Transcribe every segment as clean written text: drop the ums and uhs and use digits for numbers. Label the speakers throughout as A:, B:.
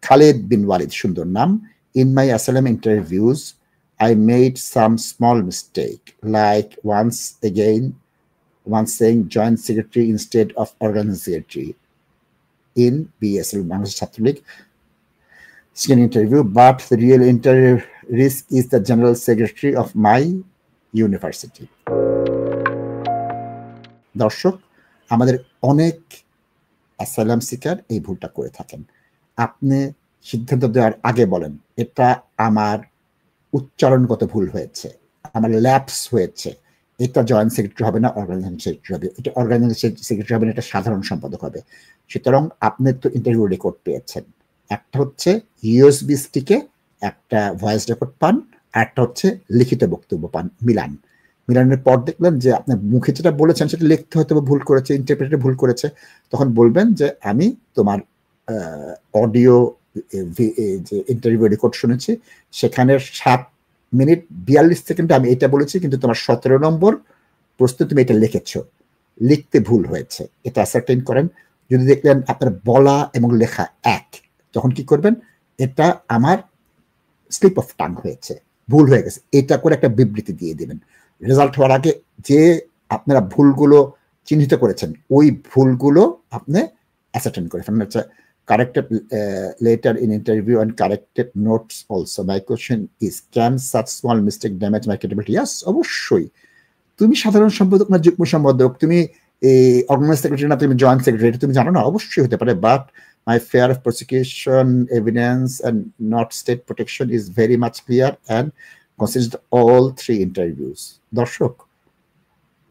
A: Khalid bin Walid, সুন্দর নাম। In my asylum interviews, I made some small mistake, like once saying joint secretary instead of organizing secretary in BSL, Bangladesh Chhatralik. Second interview, but the real risk is the general secretary of my university. দর্শক, আমাদের অনেক asylum seeker এই ভুলটা করে থাকেন। আপনি সিদ্ধান্ত দেওয়ার আগে বলেন, এটা আমার উচ্চারণগত ভুল হয়েছে, আমার ল্যাপস হয়েছে, এটা জয়েন্ট সেক্রেটারি হবে না, অর্গানাইজেশন সেক্রেটারি হবে, এটা অর্গানাইজেশন সেক্রেটারি হবে না, এটা সাধারণ সম্পাদক হবে। সুতরাং আপনি তো ইন্টারভিউ রেকর্ড পেয়েছেন, একটা হচ্ছে ইউএসবি স্টিকে একটা ভয়েস রেকর্ড পান, আর একটা হচ্ছে লিখিত বক্তব্য পান। মিলানের পর দেখলেন যে আপনার মুখে যেটা বলেছেন সেটা লিখতে হয়তো ভুল করেছে, ইন্টারপ্রেটে ভুল করেছে, তখন বলবেন যে আমি তোমার অডিও যে ইন্টারভিউ রেকর্ড শুনেছি, সেখানে 7 মিনিট 42 সেকেন্ডে আমি এটা বলেছি, কিন্তু তোমার 17 নম্বর প্রশ্নে তুমি এটা লিখেছো, লিখতে ভুল হয়েছে, এটা অ্যাসার্টেইন করেন। যদি দেখলেন আপনার বলা এবং লেখা এক, তখন কি করবেন, এটা আমার স্লিপ অফ টাং হয়েছে, ভুল হয়ে গেছে, এটা করে একটা বিবৃতি দিয়ে দিবেন। রেজাল্ট হওয়ার আগে যে আপনারা ভুলগুলো চিহ্নিত করেছেন, ওই ভুলগুলো আপনি অ্যাসার্টেইন করে ফেলেন। আচ্ছা, corrected later in interview and corrected notes also. My question is, can such small mistake damage my credibility? Yes, অবশ্যই। তুমি সাধারণ সম্পাদক না যুগ্ম সম্পাদক, তুমি অর্গানাইজ সেক্রেটারি না তুমি জয়েন্ট সেক্রেটারি, তুমি জানো না, অবশ্যই হতে পারে। But my fear of prosecution, evidence and not state protection is very much clear and considered all 3 interviews. দর্শক,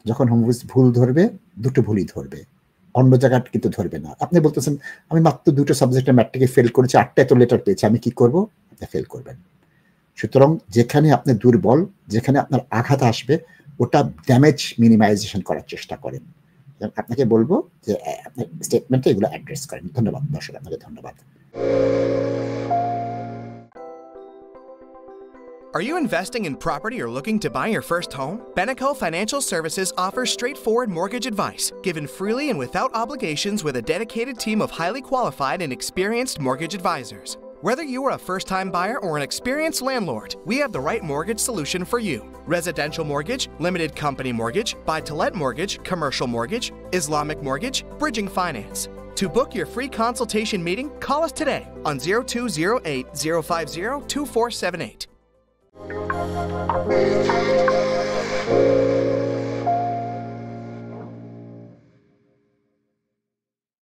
A: যখন হোম অফিস ভুল ধরবে, দুটো ভুলই ধরবে, অন্য জায়গাটা কিন্তু ধরবে না। আপনি বলতেছেন আমি মাত্র 2টো সাবজেক্টে ম্যাট্রিকে ফেল করেছি, 8টায় তো লেটার পেয়েছি, আমি কি করব? আপনি ফেল করবেন। সুতরাং যেখানে আপনি দুর্বল, যেখানে আপনার আঘাত আসবে, ওটা ড্যামেজ মিনিমাইজেশন করার চেষ্টা করেন। আপনাকে বলবো যে আপনার স্টেটমেন্টে এগুলো অ্যাড্রেস করেন। ধন্যবাদ দর্শক, আপনাকে ধন্যবাদ।
B: Are you investing in property or looking to buy your first home? Beneco Financial Services offers straightforward mortgage advice, given freely and without obligations with a dedicated team of highly qualified and experienced mortgage advisors. Whether you are a first-time buyer or an experienced landlord, we have the right mortgage solution for you. Residential mortgage, limited company mortgage, buy-to-let mortgage, commercial mortgage, Islamic mortgage, bridging finance. To book your free consultation meeting, call us today on 0208 050 2478.